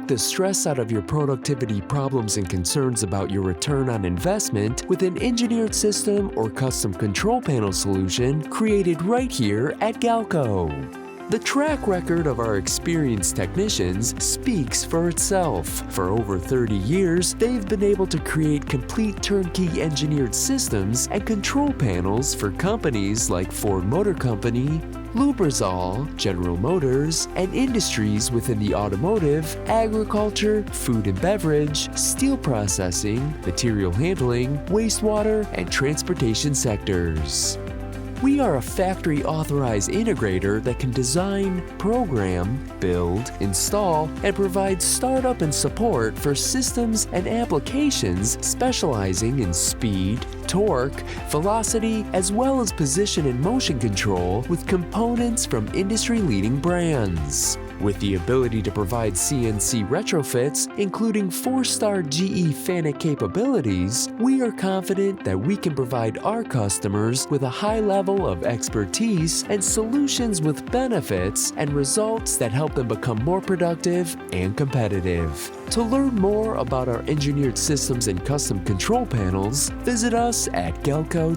the stress out of your productivity problems and concerns about your return on investment with an engineered system or custom control panel solution created right here at Galco. The track record of our experienced technicians speaks for itself. For over 30 years, they've been able to create complete turnkey engineered systems and control panels for companies like Ford Motor Company, Lubrizol, General Motors, and industries within the automotive, agriculture, food and beverage, steel processing, material handling, wastewater, and transportation sectors. We are a factory-authorized integrator that can design, program, build, install, and provide startup and support for systems and applications specializing in speed, torque, velocity, as well as position and motion control with components from industry-leading brands. With the ability to provide CNC retrofits, including 4-star GE FANUC capabilities, we are confident that we can provide our customers with a high level of expertise and solutions with benefits and results that help them become more productive and competitive. To learn more about our engineered systems and custom control panels, visit us at galco.com.